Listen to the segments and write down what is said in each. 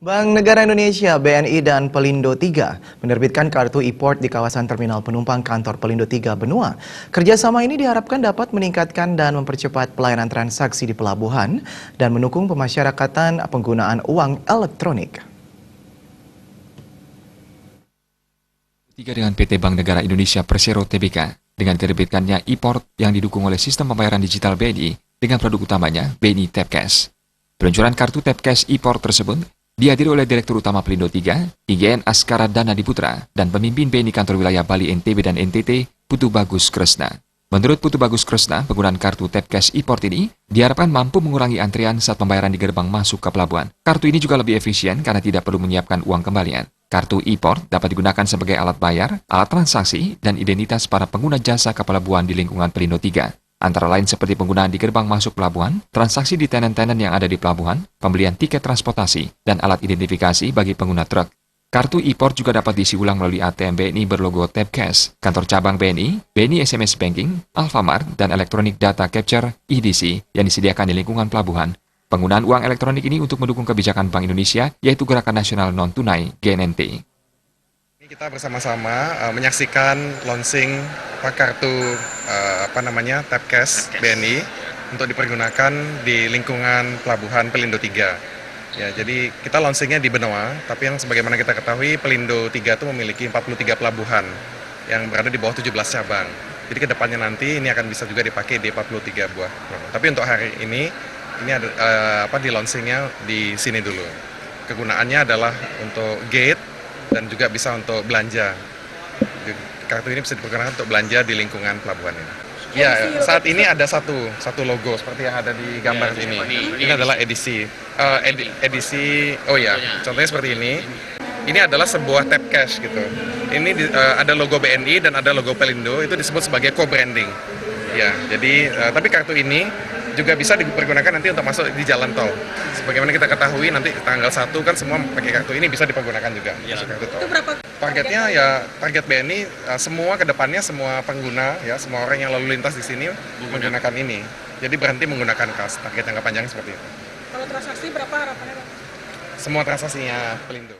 Bank Negara Indonesia (BNI) dan Pelindo III menerbitkan kartu e-port di kawasan terminal penumpang kantor Pelindo III Benua. Kerjasama ini diharapkan dapat meningkatkan dan mempercepat pelayanan transaksi di pelabuhan dan mendukung pemasyarakatan penggunaan uang elektronik. Dengan PT Bank Negara Indonesia Persero Tbk, dengan diterbitkannya e-port yang didukung oleh sistem pembayaran digital BNI dengan produk utamanya BNI Tapcash. Peluncuran kartu Tapcash e-port tersebut dihadiri oleh Direktur Utama Pelindo III, IGN Askara Dana Diputra, dan pemimpin BNI Kantor Wilayah Bali NTB dan NTT, Putu Bagus Kresna. Menurut Putu Bagus Kresna, penggunaan kartu Tapcash e-port ini diharapkan mampu mengurangi antrian saat pembayaran di gerbang masuk ke pelabuhan. Kartu ini juga lebih efisien karena tidak perlu menyiapkan uang kembalian. Kartu e-port dapat digunakan sebagai alat bayar, alat transaksi, dan identitas para pengguna jasa ke pelabuhan di lingkungan Pelindo III. Antara lain seperti penggunaan di gerbang masuk pelabuhan, transaksi di tenan-tenan yang ada di pelabuhan, pembelian tiket transportasi, dan alat identifikasi bagi pengguna truk. Kartu e-port juga dapat diisi ulang melalui ATM BNI berlogo Tapcash, kantor cabang BNI, BNI SMS Banking, Alfamart, dan Electronic Data Capture (EDC) yang disediakan di lingkungan pelabuhan. Penggunaan uang elektronik ini untuk mendukung kebijakan Bank Indonesia, yaitu Gerakan Nasional Non-Tunai (GNNT). Kita bersama-sama menyaksikan launching kartu Tapcash BNI untuk dipergunakan di lingkungan pelabuhan Pelindo III. Ya, jadi kita launchingnya di Benua, tapi yang sebagaimana kita ketahui Pelindo III itu memiliki 43 pelabuhan yang berada di bawah 17 cabang. Jadi kedepannya nanti ini akan bisa juga dipakai di 43 buah. Tapi untuk hari ini ada di launchingnya di sini dulu. Kegunaannya adalah untuk gate dan juga bisa untuk belanja. Kartu ini bisa dipergunakan untuk belanja di lingkungan pelabuhan ini. Ya, saat ini ada satu logo seperti yang ada di gambar ini. Ini adalah edisi. Contohnya seperti ini. Ini adalah sebuah Tapcash gitu. Ini ada logo BNI dan ada logo Pelindo, itu disebut sebagai co-branding. Ya, jadi tapi kartu ini juga bisa dipergunakan nanti untuk masuk di jalan tol. Sebagaimana kita ketahui nanti tanggal 1 kan semua pakai kartu ini bisa dipergunakan juga. Kartu tol. Itu berapa? Targetnya ya target BNI semua kedepannya semua pengguna ya semua orang yang lalu lintas di sini menggunakan ini. Jadi berhenti menggunakan kas. Target jangka panjang seperti itu. Kalau transaksi berapa harapannya, Pak? Semua transaksinya Pelindo.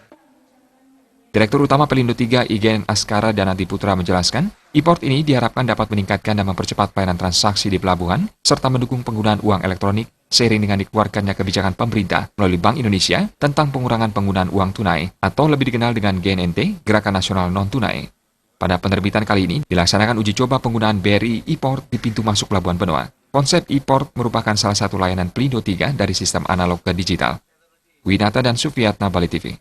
Direktur Utama Pelindo III IGN Askara Dana Diputra menjelaskan, e-port ini diharapkan dapat meningkatkan dan mempercepat pelayanan transaksi di pelabuhan, serta mendukung penggunaan uang elektronik seiring dengan dikeluarkannya kebijakan pemerintah melalui Bank Indonesia tentang pengurangan penggunaan uang tunai atau lebih dikenal dengan GNNT, Gerakan Nasional Non-Tunai. Pada penerbitan kali ini, dilaksanakan uji coba penggunaan BRI e-port di pintu masuk Pelabuhan Benua. Konsep e-port merupakan salah satu layanan Pelindo III dari sistem analog ke digital. Winata dan Sufiatna, Bali TV.